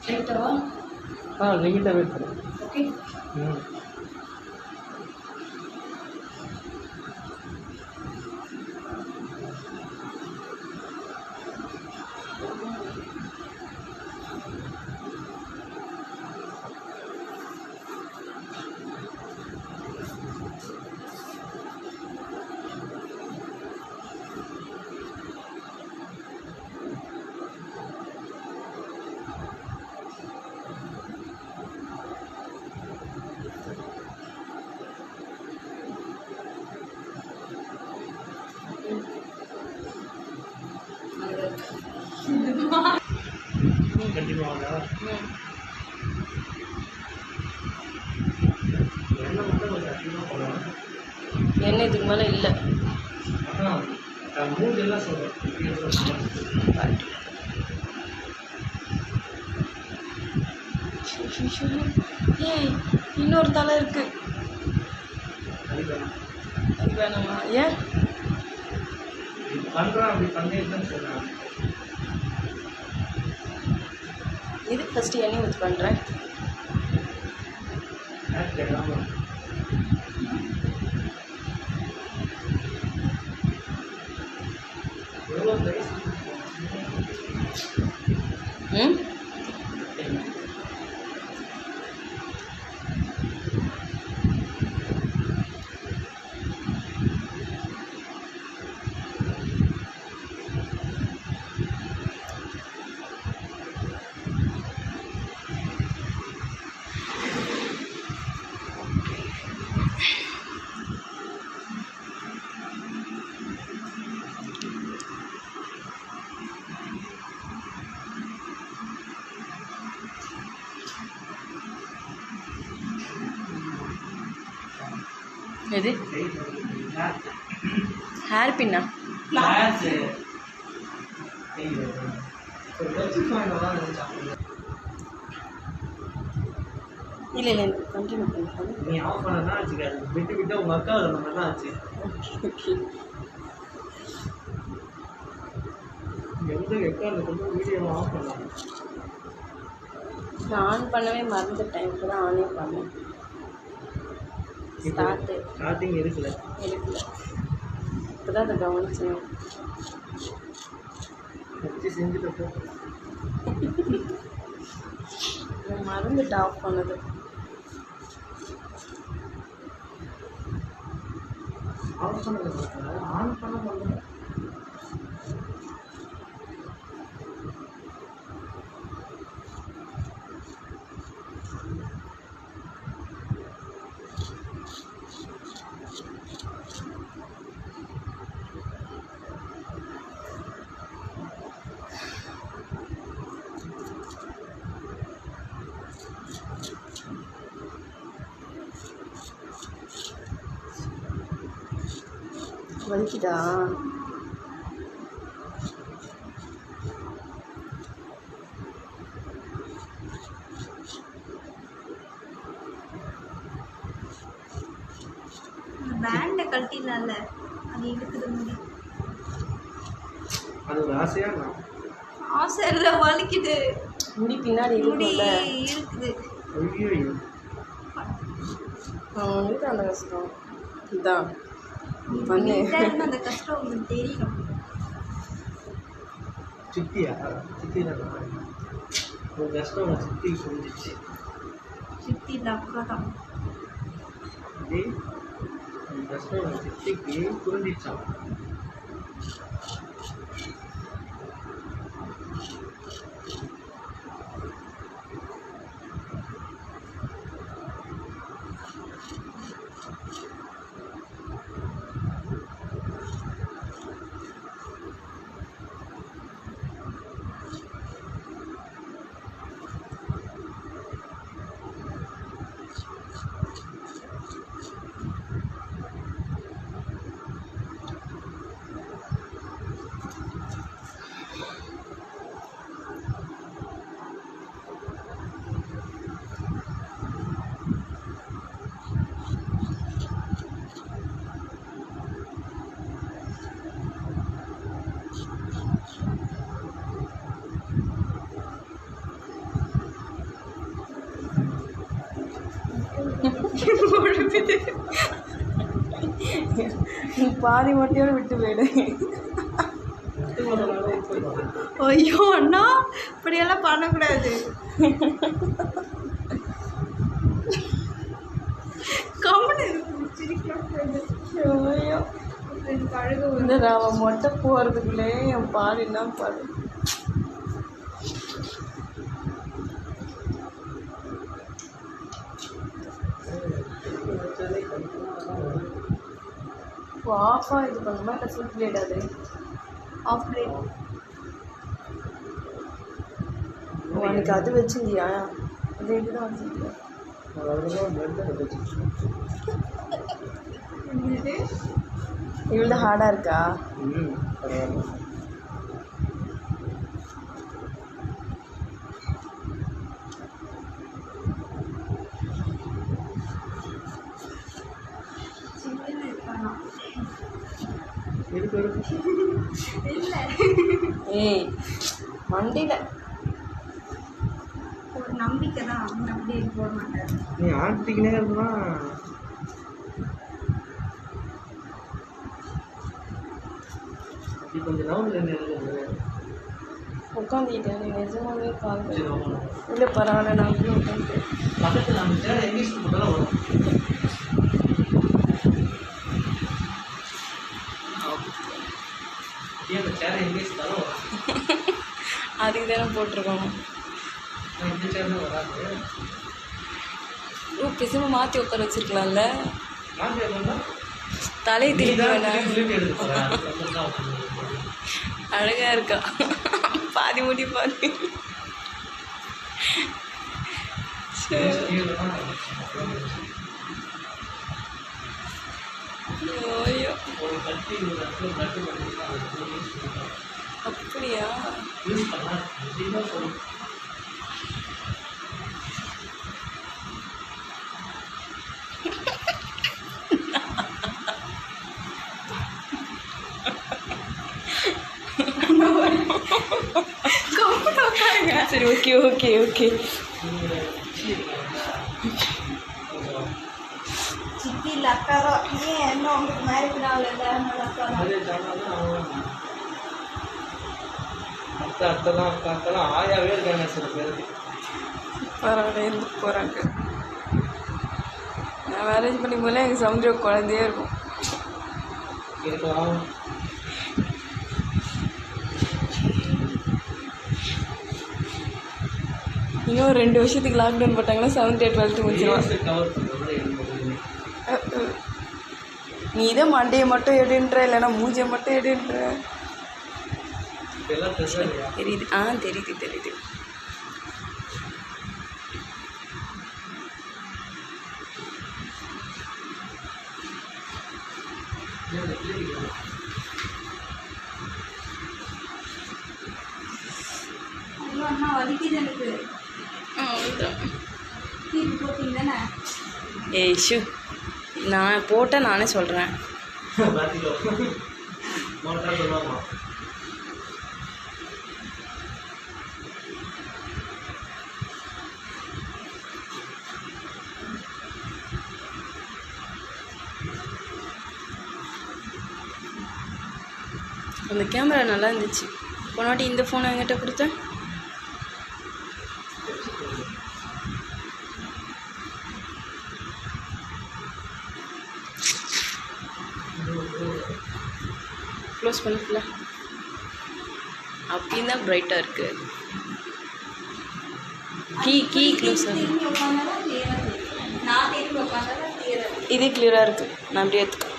லைட்டாவா? லைட்டாகவே இருக்கும். ஓகே. கண்டிப்பாக எண்ணெய் மட்டும் கொஞ்சம் அதிகமாக போடலாம். எண்ணெய் இதுக்கு மேலே இல்லை. மூஞ்செல்லாம் சொல்கிறேன். ஏய், இன்னொரு தலை இருக்கு. அது வேணாமா? ஏன் பண்ணுறான் அப்படி பண்ணிட்டுன்னு சொல்கிறேன். இதுக்கு ஃபஸ்ட்டு எண்ணெய் ஊற்றி பண்ணுறேன். ம் எது ஹேர் பின்னா? இல்லை இல்லை கண்டினியூ பண்ணுறேன். நீ ஆஃப் பண்ணதான் வச்சுக்காது. விட்டு விட்டு உங்கள் அக்கா அந்த மாதிரி தான் ஆச்சு. ஓகே. எந்த ரெக்கார்டில் கொண்டு வீடியோவை ஆஃப் பண்ணலாம். நான் ஆன் பண்ணவே மறந்துட்டேன். இப்போ தான் ஆனே பண்ணேன். ஸ்டார்டிங் இருக்குல்ல இப்போ தான் அதை கவனிச்சேன். வச்சு செஞ்சுட்டு மறந்துட்டு ஆஃப் பண்ணது. ஆஃப் பண்ணது ஆன் பண்ண பண்ணுறேன். வலிக்குதா? பேண்டை கழட்டினால அது இருக்குது முடி. அது ஒரு ஆசையா? ஆசை இல்லை, வலிக்குது. முடி பின்னாடி முடி இருக்குல்ல? இருக்குது. ஐயோ அவனுக்கு அந்த கஷ்டம் இதான் பண்ணு. அந்த கஷ்டம் உங்களுக்கு தெரியும். சித்தியா? சித்தி தான் ஒரு கஷ்டம் உன் சித்தி புரிஞ்சிச்சு. சித்தி இல்லை, அக்கா தான். கஷ்டம் உன் சித்திக்கு புரிஞ்சிச்சான். நீ பாதி மொட்டையோட விட்டு போயிடு. ஐயோ அண்ணா இப்படியெல்லாம் பண்ணக்கூடாது. கம்முன்னு ஐயோ கழுகு இந்த நான் மொட்டை போகிறதுக்குள்ளே என் பாடு என்ன பாடு. ஆஃபாக இது பண்ணுமா இல்லை ஃபுல் பிளேட் அது? Half plate. உனக்கு அது வச்சுருந்தியா? அது எப்படி தான் வச்சுருந்தியா? இவ்வளோ ஹார்டாக இருக்கா? ஏய் மண்டியில் ஒரு நம்பிக்கை தான். அவங்க அப்படியே போட மாட்டாங்க. நீ ஆட்டிக்கினே இருந்தா அப்படி கொஞ்சம் நவுல என்ன இருக்குது உட்காந்துக்கிட்டேன். நீ நிஜமாவே கால் இல்லை பரவாயில்ல நான் கூட உட்காந்து பக்கத்தில் நம்ம சேர் இங்கிலீஷ் போட்டாலும் வரும். அந்த சேர் இங்கிலீஷ் தானே வரும். அதுக்கு தானே போட்டிருக்கோம். இந்த சேர் தான் வராது. ஓ பேசாம மாற்றி உட்கார வச்சிருக்கலாம்ல. நான் சேர்ந்தா தலையை திருப்பி வேணாம். எடுத்து போகிறேன். அழகா இருக்கா பாதி முடி பாதி. ஐயோ ஒரு கட்டி ஒரு இடத்துல நட்டு பண்ணிட்டு அப்படியா? யூஸ் பண்ணலாம் அப்படின்னா சொல்லுங்கள். சரி ஓகே ஓகே ஓகே. சித்தி இல்லை அக்கா தான். ஏன் என்ன உங்களுக்கு மேரேஜ் நாள் இல்லை அக்கா தான். அத்தெல்லாம் அக்காக்கெல்லாம் ஆயாவே இருக்காங்க சில பேருக்கு. பரவாயில்ல இருந்து போகிறாங்க. நான் மேரேஜ் பண்ணிக்கும் போதெல்லாம் எங்கள் சௌந்தர்யா குழந்தையே இருக்கும். இருக்கலாம். இன்னும் 2 வருஷத்துக்கு லாக்டவுன் போட்டாங்கன்னா 7th 12th முடிச்சிருவான். கவர் பண்ணுறது நீ இதை மண்டையை மட்டும் எடுன்ற இல்லைன்னா மூஞ்சியை மட்டும் எடுன்ற. இதெல்லாம் பிரச்சனை தெரியுது. தெரியுது தெரியுது. ஐயோ அண்ணா வலிக்குது எனக்கு. அவ்வளோதான். தீர்ப்பு போட்டீங்க தானே? ஏய் ஷூ நான் போட்டால் நானே சொல்கிறேன். மோட்டார் சொல்லுவாமா? அந்த கேமரா நல்லா இருந்துச்சு. போன வாட்டி இந்த ஃபோனை என்கிட்ட கொடுத்தேன். க்ளோஸ் பண்ணிக்கல. அப்படின்னு தான் ப்ரைட்டாக இருக்குது. கீ க்ளோஸ் ஆகும். திரும்பி உட்காந்தாலும் கிளியராக தெரியும். நான் திரும்பி உட்காந்தாலும் கிளியராக தெரியும். இதே கிளியராக இருக்குது. நான் அப்படியே எடுத்துக்கேன்.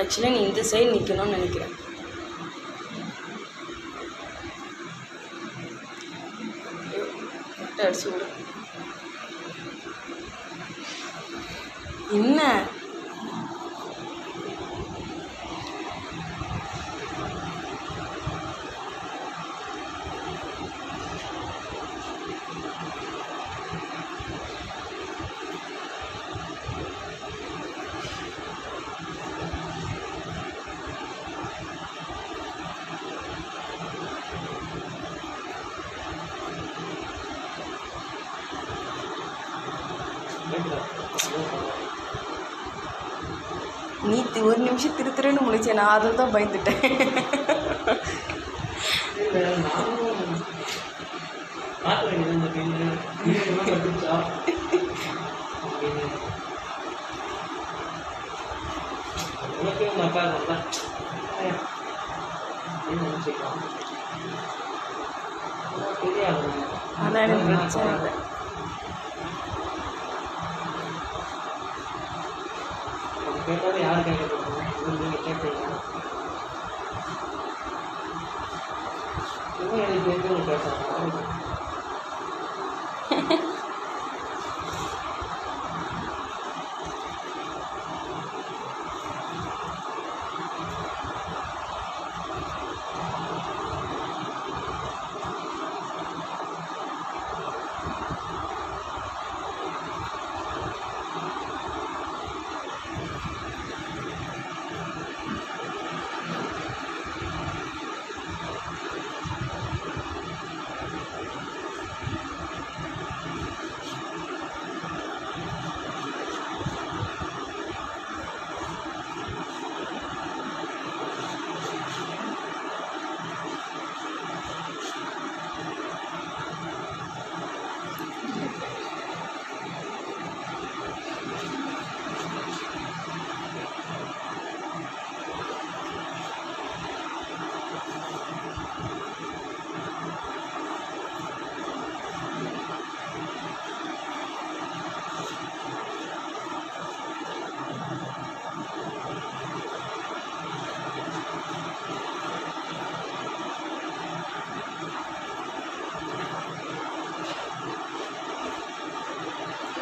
ஆக்சுவலி நீ இந்த சைடு நிற்கணும்னு நினைக்கிறேன். அடிச்சு விடு. என்ன நீ ஒரு நிமிஷம் திருன்னு முழிச்சேன். நான் அதில் தான் பயந்துட்டேன். ஆனால் எனக்கு பிரச்சனை இல்லை. கேட்டாலும் யார் கேட்க போகிறாங்க? நீங்கள் கேட்குறீங்க. இன்னும் எனக்கு தெரிஞ்சவங்க பேசுகிறாங்க.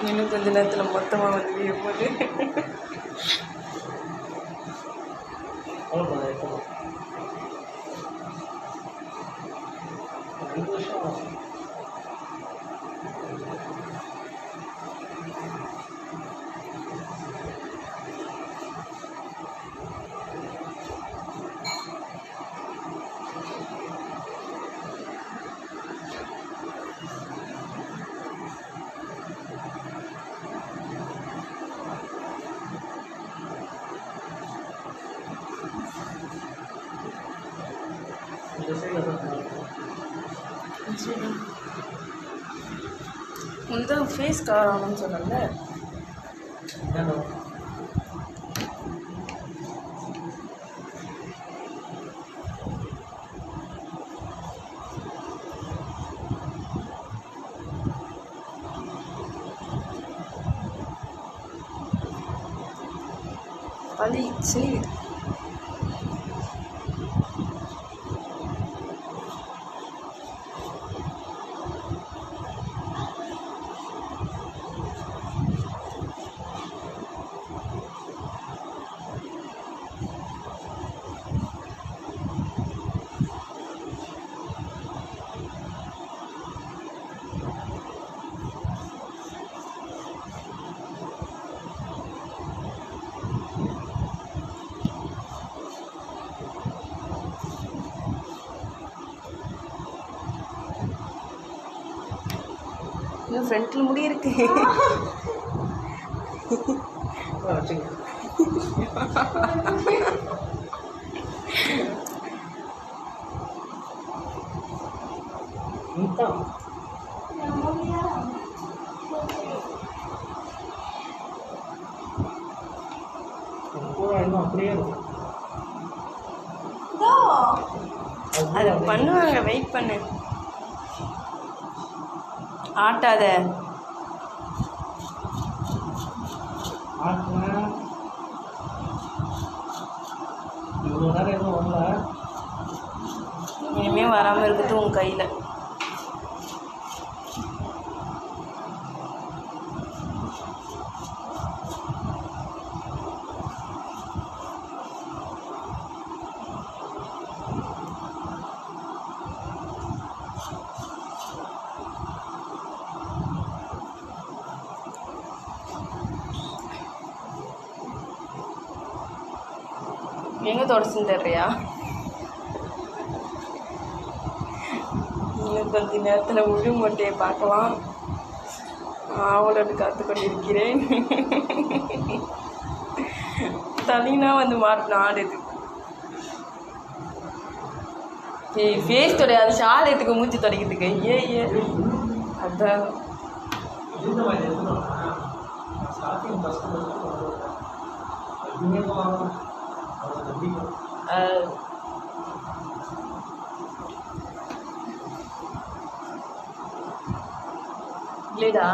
இன்னும் கொஞ்ச நேரத்தில் மொத்தமாக வந்து வீயும் போது இந்த ஃபேஸ் கவர் ஆகணும்னு சொன்னல. பள்ளி சரி இன்னும் ஃப்ரண்ட்டில் முடி இருக்கு. அப்படியே இருக்கும். அதை பண்ணுவாங்க, வெயிட் பண்ணு. ஆட்டாத. கையில். எங்கே தொடச்சுன்னு தர்றியா? இன்னும் கொஞ்ச நேரத்தில் முழு மொட்டையை பார்க்கலாம். ஆவலோடு காத்து கொண்டிருக்கிறேன். தனினா வந்து மாட்டின ஆடுது. ஏய் ஃபேஸ் தொடையாது, ஷால் எடுத்துக்க மூச்சு தொடக்கிறதுக்கு. ஏ அதான் இல்லைடா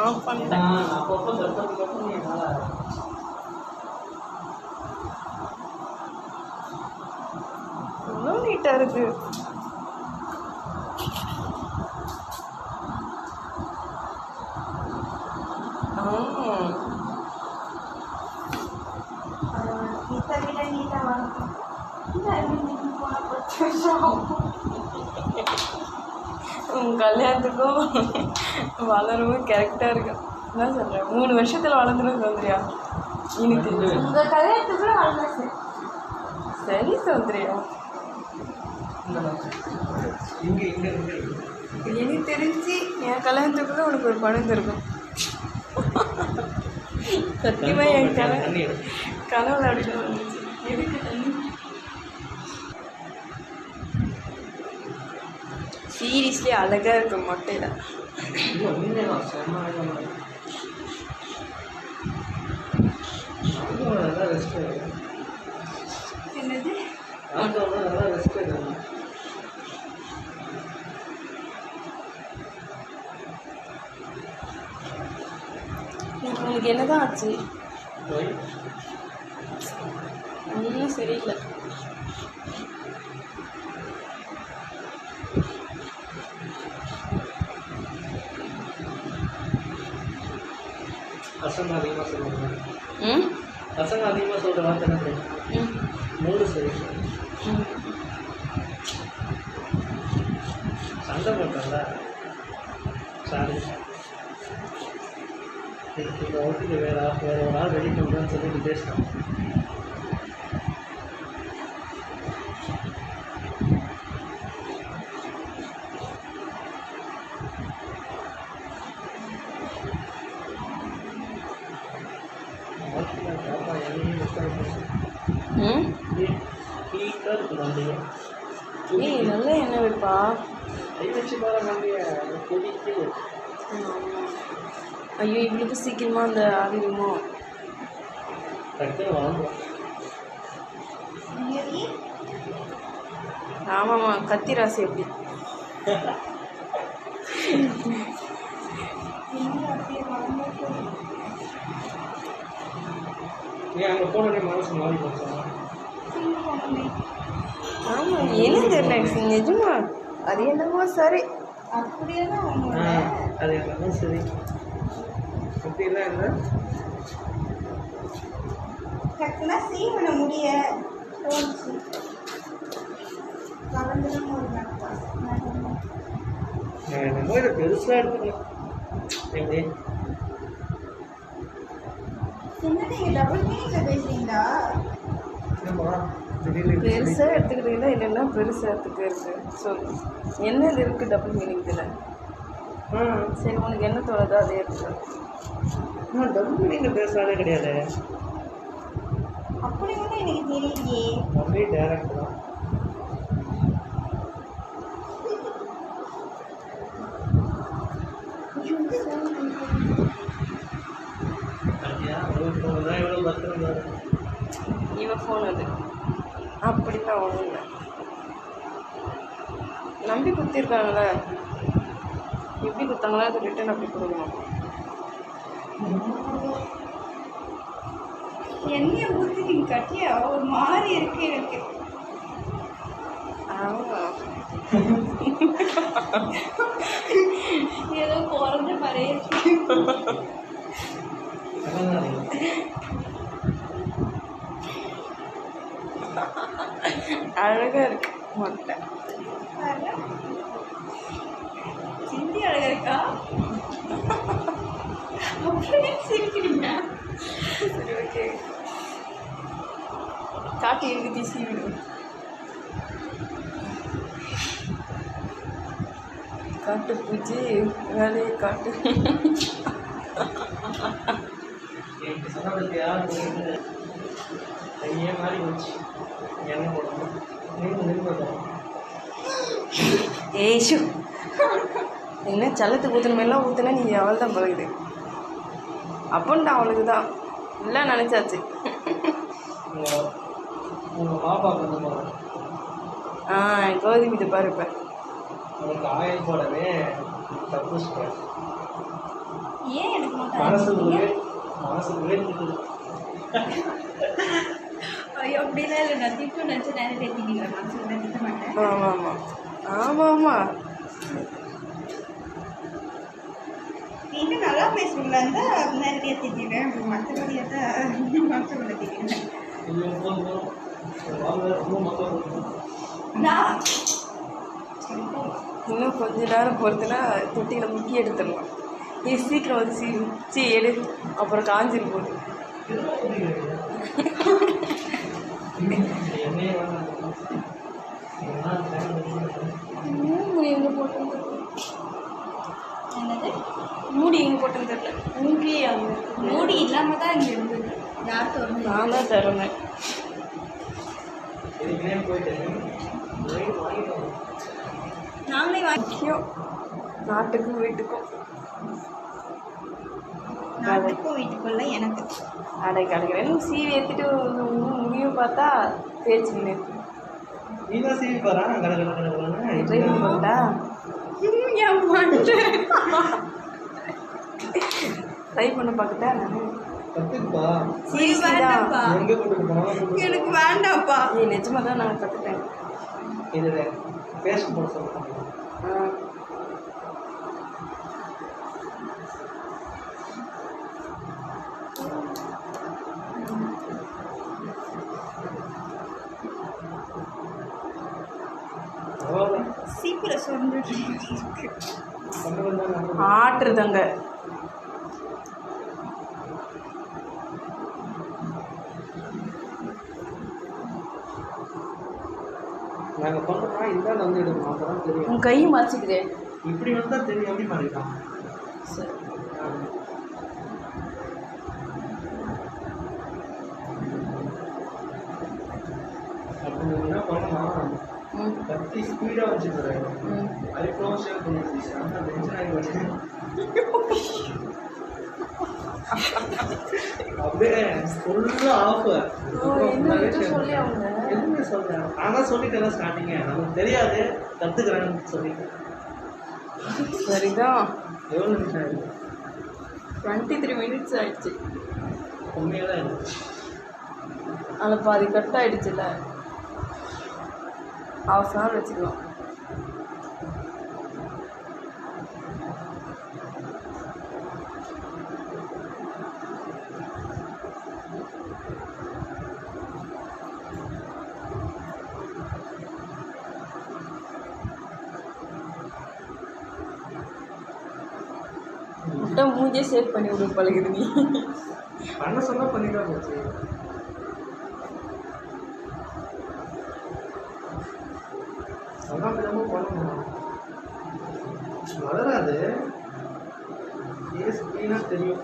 ஆஃப் பண்ணிட்டேன். எவ்வளோ நீட்டாக இருக்கு. இதை விட நீட்டாக வளர்க்கும். போனால் 10 வருஷம் ஆகும். உங்கள் கல்யாணத்துக்கும் வளரவும் கரெக்டாக இருக்கும். என்ன சொல்கிறேன், 3 வருஷத்தில் வளர்ந்துடும் சௌந்தர்யா. எனக்கு உங்கள் கல்யாணத்துக்குள்ள வளர்ந்துச்சு. சரி சௌந்தர்யா, எனக்கு தெரிஞ்சு என் கல்யாணத்துக்குள்ள உனக்கு ஒரு படம் இருக்கும். சத்தியமாக என் கனவுல அப்படின்னு வந்துச்சு. எதுக்கு தண்ணி? சீரியஸ்லி அழகாக இருக்கும் மொட்டையில். என்னது உனக்கு என்னதான் ஆச்சு? ஒன்றும் சரியில்லை. பசங்க அதிகமாக சொல்லுவாங்க. ம் பசங்க அதிகமாக சொல்கிற வார்த்தை என்ன தெரியும்? மூடு சரி. சண்டை போட்டாங்களா? சாரி, இந்த ஓட்டுக்கு வேறு ஒரு ஆள் ரெடி பண்ணுறேன்னு சொல்லிட்டு பேசினோம். ஏய் நல்லா எண்ணெய் வைப்பா. வச்சு போகிற வண்டியை கொதிக்கு. ஐயோ இவளுக்கு சீக்கிரமாக அந்த ஆகிடுமோ? டக்குன்னு வாங்குவோம். ஆமாம்மா, கத்தி ராசி எப்படி? ஏன் அங்கே போனோடனே மனசு மாறி போச்சா? ஆமாம், என்ன தெரியல நிஜமா. அது என்னமோ சரி. அப்படியே தான் அது என்னமோ சரி. அப்படிலாம் இல்லை. டக்குனா சீவன முடிய தோணுச்சு. கலந்துடும் ஒரு என்னமோ இதை பெருசாக எடுத்துக்கலாம். எப்படி என்ன நீங்கள் டபுள் மீனிங்ல பேசுறீங்களா? பெருசாக எடுத்துக்கிட்டீங்களா இல்லைன்னா பெருசாக எடுத்துக்கிறது சொல்லு. என்ன இது இருக்குது டபுள் மீனிங் இதில்? சரி, உனக்கு என்ன தோணுதோ அதே இருக்கு. டபுள் மீனிங் பேசுகிறாலே கிடையாது. அப்படி ஒன்றும் எனக்கு தெரியலையே. அப்படியே டேரக்ட் தான். இவன் ஃபோன் அது அப்படிலாம் ஒன்றும் இல்லை. நம்பி குத்திருக்காங்களே, எப்படி குத்தாங்களோ அது ரிட்டன் அப்படி கொடுக்கணும். எண்ணெயை ஊற்றி நீங்கள் கட்டியா ஒரு மாதிரி இருக்கு எனக்கு. ஆமாம். ஏதோ பிறந்த மாதிரியே அழகாக இருக்கு மொட்டை. சிந்தி அழகா இருக்கா? அப்படியே சிரிக்கிறீங்க. சரி ஓகே. காட்டு இருக்கு தீசி விடு. காட்டு பூச்சி வேலையை காட்டு. எனக்கு சொன்னதுக்கு யார் கையே மாறி போச்சு. எண்ணெய் போடணும். நின்று ஏஷு என்ன சல்லத்துக்கு ஊற்றுன மாதிரிலாம் ஊற்றுனா நீ அவள் தான் பழகுது. அப்போன்ட்டு அவளுக்கு தான் இல்லை நினச்சாச்சு. உங்கள் பாப்பாவுக்கு வந்து போகிறேன். கோதுமை இது பாரு. இப்போ உனக்கு ஆயில் போடவே தப்பு. ஏன் எடுக்க மனசுக்குள்ளே மாட்டாங்க? மனசுக்குள்ளே இருக்குது. ஐயோ அப்படிலாம் இல்லை. நான் திட்டு நினச்சி நேரம் தேத்திக்கிறேன். மனசுக்கு நான் திட்ட மாட்டேன். ஆமாம் ஆமாம் ஆமாம் ஆமாம். இன்னும் நல்லா பேசுவீங்களா இருந்தால் நேரடியாக திட்டிடுவேன். அப்படி மற்றபடியாக தான் மனசுக்குள்ள திட்டிடுவேன். நான் இன்னும் கொஞ்ச நேரம் பொறுத்துனா தொட்டியில் முக்கி எடுத்துடலாம். நீ சீக்கிரம் வந்து எடு, அப்புறம் காஞ்சிரு போகுது. மூடி எங்கே போட்டோம் என்னது? மூடி எங்கே போட்டோன்னு தெரியல. மூடி அங்கே மூடி இல்லாமல் தான் இங்கே இருந்தது. யார் தோணும்? நான் தான் தருவேன். நாங்களே வாங்கி முக்கியம் நாட்டுக்கும் வீட்டுக்கும். நாட்டுக்கும் வீட்டுக்குள்ள எனக்கு அடைக்கிறேன்னு சீவி ஏற்றிட்டு முடியும் பார்த்தா தேய்ச்சிக்கின்னு நீ தான் சீவி பாரா. கடை கடை கடை கடை ட்ரை பண்ணி போட்டா ட்ரை பண்ண பார்த்துட்டா நான் கற்றுக்குப்பா. வேண்டாம்ப்பா. எங்கே கூட்டிட்டு போனாலும் எனக்கு வேண்டாம்ப்பா. நிஜமாக தான் நான் கற்றுட்டேன். இதில் பேஸ்ட் போட சொல்லுவாங்க. சீப்புல சொன்ன ஆட்டுறதுங்க. நாங்கள் பண்ணுறோம்னா இதுதான் வந்து எடுக்கணும். அப்போ தான் தெரியும். உன் கை மறைச்சிக்கிறேன். இப்படி வந்தால் தெரியும். எப்படி மாறிக்கலாம்? சரி அப்போ நீங்கள் என்ன பண்ணலாம்? கத்தி ஸ்பீடாக வச்சுக்கிறேன். அதுக்கப்புறம் ஷேர் பண்ணிடுச்சு. ஆனால் டென்ஷன் ஆகி வச்சு அப்படியே ஃபுல்லாக ஆஃப். சொல்லி அவங்க எதுவுமே சொல்கிறேன். நான் தான் சொல்லிட்டேன் ஸ்டார்டிங்க. நமக்கு தெரியாது, கற்றுக்கிறேன்னு சொல்லிட்டேன். சரிதான். எவ்வளோ நிமிஷம் ஆகிடுது? 23 minutes ஆயிடுச்சு. கம்மியாக தான் இருக்குது. அதில் பாதி கட் ஆகிடுச்சுல்ல. ½ hour வச்சுக்கலாம். முட்டை மூஞ்சே சேவ் பண்ணி விடு பழகுது நீ. பண்ண சொன்னால் பண்ணிட்டா போச்சு. அதான் கொஞ்சமாக பண்ணணும். வளராது. ஃபேஸ் க்ளீனாக தெரியும்.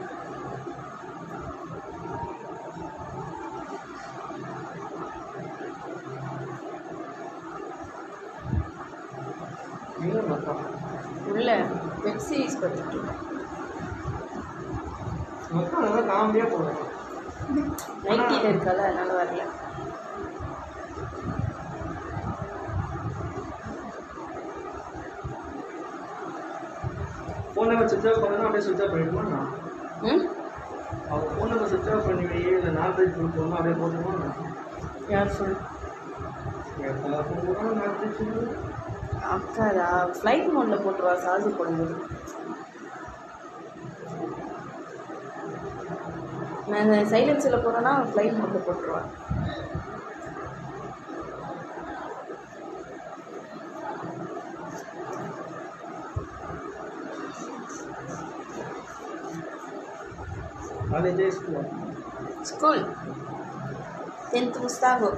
இன்னும் மட்டும் உள்ள வெப் சீரிஸ் பார்த்துட்டு மொத்தம் அதெல்லாம் காமெடியாக போடலாம். நைட்டியில் இருக்கால அதனால வரல. ஃபோன் நம்பர் சுவிச் ஆஃப் பண்ணணும். அப்படியே சுவிச் ஆஃப் பண்ணிடுமா? நான் அவங்க ஃபோன் நம்பர் சுவிச் ஆஃப் பண்ணி இல்லை 4 பேஜ் கொடுத்தோம்னா அப்படியே போட்டுருமா? யார் சொல் அக்காதா ஃப்ளைட் மோடில் போட்டுருவா சார்ஜ் போடும்போது. நான் சைலன்ஸில் போகிறேன்னா ஃப்ளைட் மோடில் போட்டுருவேன். காலேஜே ஸ்கூல் ஸ்கூல் 10th Gustavo.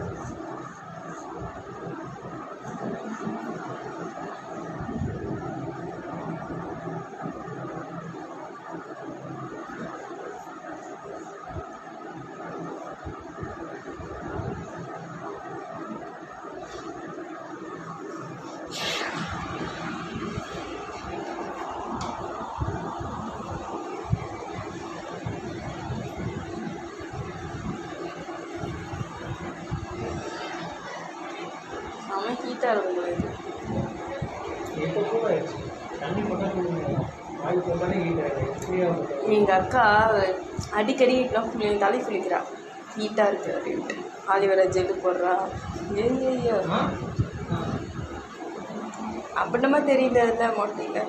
அவன் ஹீட்டாக இருக்கும் போது இப்போ கூட ஆயிடுச்சு. தண்ணி மட்டும் குடிக்கணும். வாய் போட்டாலே ஹீட் ஆகிடும். எங்கள் அக்கா அடிக்கடி தலை குளிக்கிறா ஹீட்டாக இருக்குது அப்படின்ட்டு ஆலிவேரா ஜெல்லு போடுறா. ஐயோ அப்படின்னமா தெரியல இல்லை மொட்டையில்.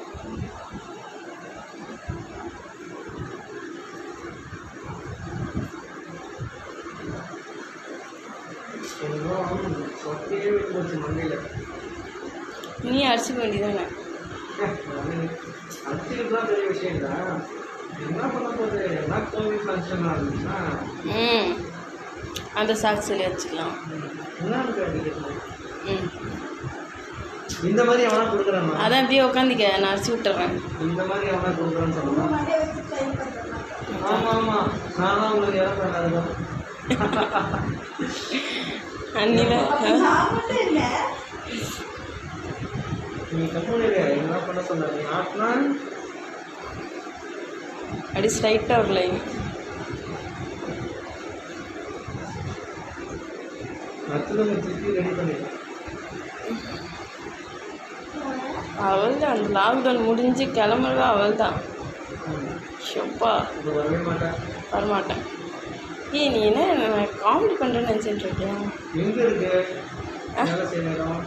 சொத்தையே போச்சு மண்டையில். நீ அடிச்சுக்க வேண்டியதானே. அடிச்சுக்கிட்டுலாம் பெரிய விஷயம் இல்லை. என்ன பண்ண போகுது? என்ன கோவில் ஃபங்க்ஷன் ஆரம்பிச்சா அந்த சாக்ஸ் சொல்லி வச்சுக்கலாம். என்னன்னு அடிக்கிறது? இந்த மாதிரி எவனா கொடுக்குறான்? அதான் அப்படியே உட்காந்துக்க, நான் அரிசி விட்டுறேன். இந்த மாதிரி எவனா கொடுக்குறான்னு சொல்லுவான். ஆமாம் ஆமாம், நானும் உங்களுக்கு இடம் பண்ணாதுதான். அண்ணில நீ கம்முனு என்ன பண்ண சொன்ன? நீ ஆட்டினா அப்படி ஸ்ட்ரைட்டாக ஒரு லைன். மற்றவங்க திருப்பி ரெடி பண்ணிடுறேன். அவள் தான் அந்த லாக்டவுன் முடிஞ்சு கிளம்புறது அவள் தான். ஷோப்பா இப்போ வரவே மாட்டேன். வரமாட்டேன். ஏய் நீ என்ன காமெடி பண்ணுறேன்னு நினச்சிட்டு இருக்கியா? எங்கே இருக்கு வேலை செய்யணும்?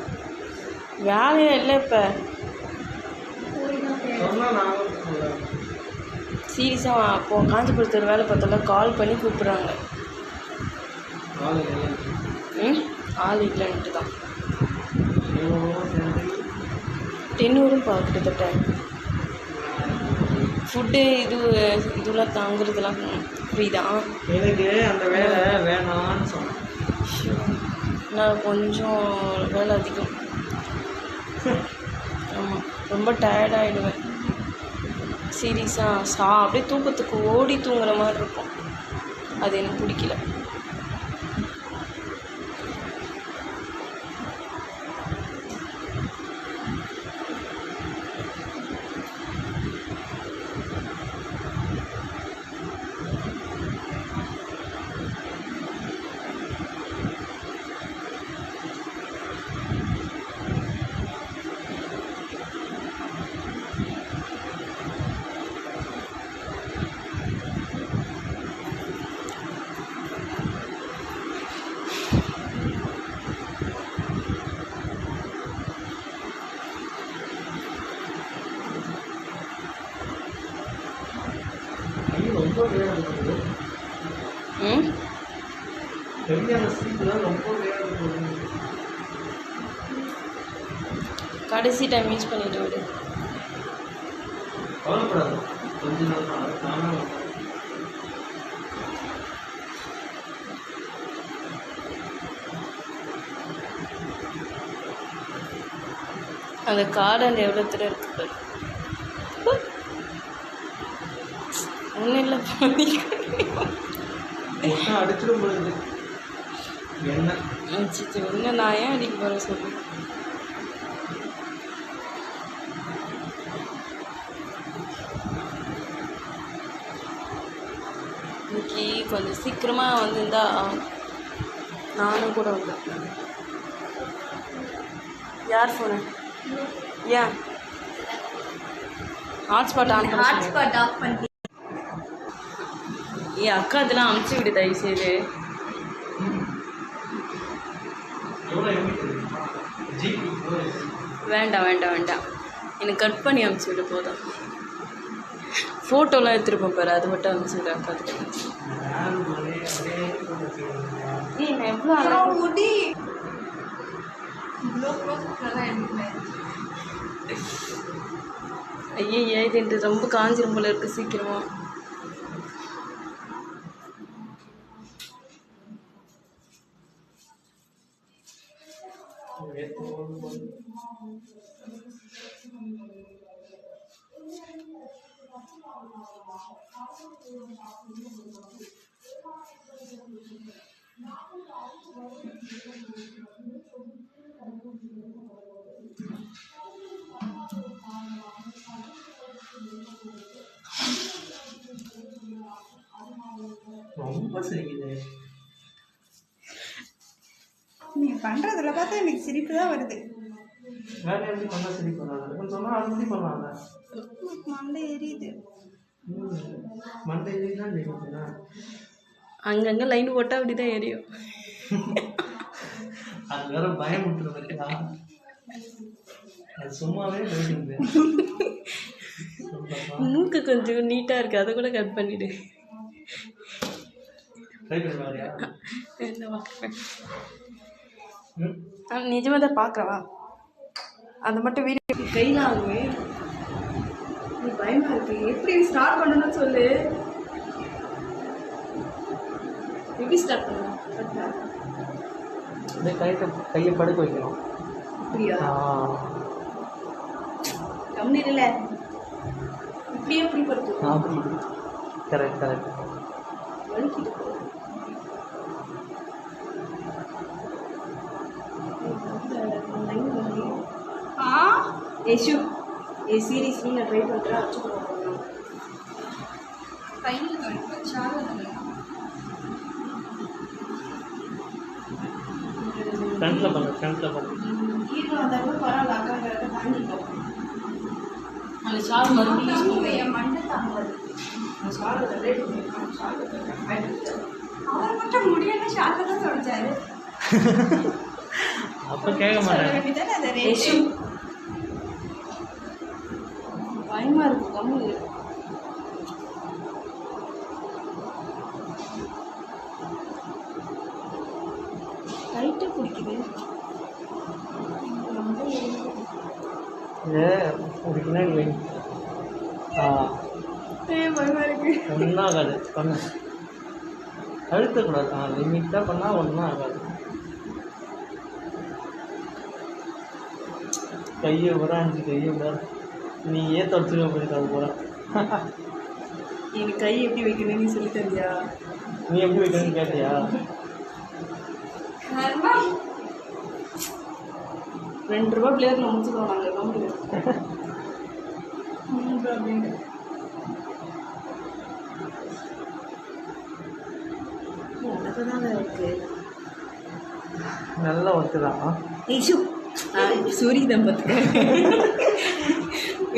வேலையே இல்லை இப்போ. சொன்னால் நானும் சொல்கிறேன். சீரியஸாக அப்போது காஞ்சிபுரத்தில் வேலை பார்த்தோம்ல கால் பண்ணி கூப்பிட்றாங்க. ஆள் இல்லை. ஆள் இல்லைன்ட்டு தான் 10 கிட்டத்தட்ட. ஃபுட்டு இதெல்லாம் தாங்குறதுலாம் ஃப்ரீ தான். எனக்கு அந்த வேலை வேணான்னு சொன்னேன். நான் கொஞ்சம் வேலை அதிகம். ஆமாம், ரொம்ப டயர்டாகிடுவேன் சீரியஸாக. அப்படியே தூக்கத்துக்கு ஓடி தூங்குற மாதிரி இருக்கும். அது எனக்கு பிடிக்கல. ரொம்ப வேலை போகுது. கல்யாண சீக்கிரம் ரொம்ப வேலை போகுது. கடைசி டைம் யூஸ் பண்ணிட்டு விடு. கவலைப்படாது, கொஞ்ச நாள் தான் நானும். அந்த கார்டன் எவ்வளோ தூரம் இருக்கு? ஒன்றும் இல்லை, ஒன்றும் அடிச்சிடும் பொழுது என்ன இன்னும் நான் ஏன் அடிக்க போகிறேன் சொல்லு. இன்னைக்கு கொஞ்சம் சீக்கிரமாக வந்திருந்தா நானும் கூட வந்திருக்கேன். யார் ஃபோனு? ஏன் ஹாட்ஸ்பாட் ஆஃப் பண்ணி என் அக்கா இதெல்லாம் அமுச்சு விடு தயவு செய்து. எவ்வளோ எண்ணிக்கை வேண்டாம் வேண்டாம் வேண்டாம், எனக்கு கட் பண்ணி அனுப்பிச்சி விட போதும். ஃபோட்டோலாம் எடுத்துருப்போம் பாரு, அது மட்டும் அனுப்பிச்சி விட பார்த்துட்டு. நான் எவ்வளோ அழகாக முடி இவ்வளோ க்ளோஸ்லாம் எடுக்கிறேன். ஐயா இது ரொம்ப காஞ்சிரும் போல இருக்குது சீக்கிரமா. ரொம்ப சிரிக்குது. நீ பண்ணுறதுல பார்த்தா எனக்கு சிரிப்பு தான் வருது. வேற எப்படி பண்ணால் சரி பண்ணாங்க சொன்னால் அது எப்படி பண்ணலாம்ல. மண்டை எரியுது. மண்டை எரி தான் தெரியுதுண்ணா. அங்கங்கே லைன் போட்டால் அப்படி தான் எரியும். அது வேற பயம் விட்டுருந்தா அது சும்மாவே போயிட்டு மூக்கு கொஞ்சம் நீட்டாக இருக்குது, அதை கூட கட் பண்ணிவிடு. ட்ரை பண்ணுவாரியா? நிஜமாக தான் பார்க்கவா? அதை மட்டும் வீடியோ கையில் ஆகுமே. நீ பயமாக இருக்கு, எப்படி ஸ்டார்ட் பண்ணணும்னு சொல்லு. எப்படி ஸ்டார்ட் பண்ணலாம்? அப்படியே கையை படுக்க வைக்கணும். அப்படியா? கம்மி இல்லை, இப்படியே எப்படி படுத்து? அப்படி கரெக்ட் கரெக்ட். வலிக்கிட்டு ஏஷு ஏ சீரியஸ்லி நான் ட்ரை பண்ணுறேன். கையில் ஃப்ரண்ட்டில் பண்ணு ஃப்ரண்ட்டில் பண்ணு. ஹீரோ வந்தாலும் பரவாயில்ல, அக்கா தாங்கிட்டோம். அந்த ஷால் மறுபடியும் என் மண்டை தாங்காது. அந்த ஷால் அவர் மட்டும் முடியல ஷார்ட்டாக தான் சொல்லிச்சாரு. அப்போ கேட்க மாட்டேன். அதை ஏஷு பயமாக இருக்குது, கம்மி. லைட்டாக பிடிக்குது. ஒரு பின்னாடி வை. பயமாக இருக்கு. ஒன்றும் ஆகாது, பண்ணு. அழுத்தக்கூடாது. லிமிட்டாக பண்ணால் ஒன்றும் ஆகாது. கையை விட 5 கையை விட நீ தொடச்சுக்க போயிருக்காது போல. எனக்கு கை எப்படி வைக்கணும்னு சொல்லி தரியா? நீ எப்படி வைக்கணும்னு கேட்டியா? 2 ரூபா பிளேயரில் முடிச்சுக்கலாம் நாங்கள் கம்பெனி. 3 ரூபா அப்படின்னு அழகாக தானே இருக்கு. நல்ல ஒர்க்கு தான். ஏஷு சூரிய தம்பத்துக்கு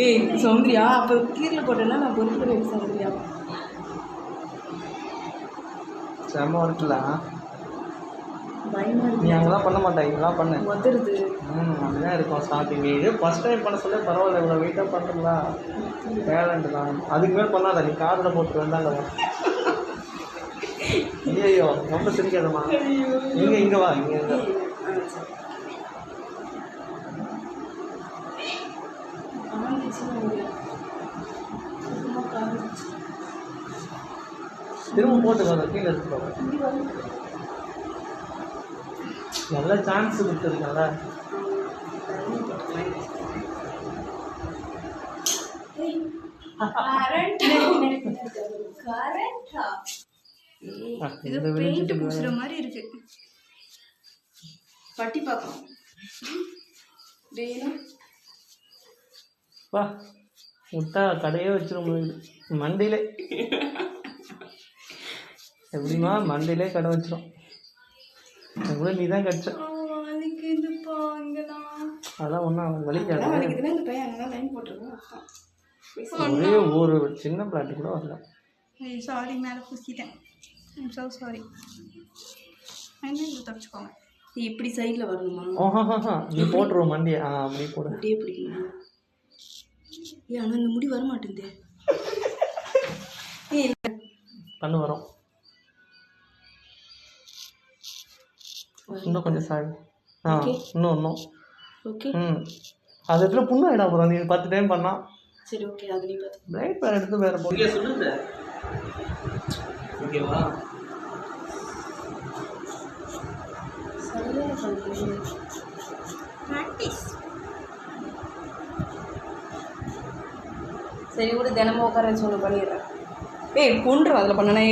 ஏய் சௌந்தர்யா, அப்போ கீழே போட்டேன்னா நான் பொறுப்பு சௌந்தர்யா. செம்ம ஒர்க்கில் பயமாக நீ அங்கெல்லாம் பண்ண மாட்டேன், இங்கெல்லாம் பண்ணு. வந்துடுது. அப்படிதான் இருக்கும் ஸ்டார்டிங். இது ஃபஸ்ட் டைம் பண்ண சொல்ல பரவாயில்ல, இவ்வளோ வெயிட்டாக பண்ணுறீங்களா, டேலண்ட் தான். அதுக்கு மேலே பண்ணாத, நீ காரில் போட்டு வந்தாங்க. ஐயோ ரொம்ப சிரிக்காதம்மா. இங்கே வா, இங்கே திரும்ப போட்டுக்கோங்க, கீழே எடுத்துக்கோங்க. நல்ல சான்ஸ் கொடுத்துருக்கல. இது பெயிண்ட் பூசுற மாதிரி இருக்கு. பட்டி பார்க்கலாம். வா விட்டா கடையே வச்சிரும் மண்டியிலே. எப்படிமா மண்டியிலே கடை வச்சிரும். கூட நீ தான் கடிச்ச. அதான் ஒன்றும் வலிக்காது. ஒரே ஒரு சின்ன பிளாட்டு கூட வரல. சாரி, மேலே பூசிட்டேன். I'm so sorry. என்ன இது தொடச்சிக்கோங்க. இப்படி சைடில் வரணுமா? ஓஹா நீ போட்டுருவோம் மண்டியை. அப்படியே போடு. அப்படியே பிடிக்கணும். ஆனால் இந்த முடி வர மாட்டேங்குது. கண்ணு வரும். இன்னும் கொஞ்சம் சாய். இன்னும் ஓகே. அது இடத்துல புண்ணு ஆகிடா போகிறோம் நீ 10 டைம் பண்ணா. சரி ஓகே. அது நீ பார்த்து பிரைட் வேறு எடுத்து வேறு போய் சொல்லுங்க. ஓகேவா? சரியாக பண்ணுறேன். ப்ராக்டிஸ். சரி விடு, தினமும் உட்கார வச்சு ஒன்று பண்ணிடுறேன். ஏய் கொண்டுரும் அதில் பண்ணனே.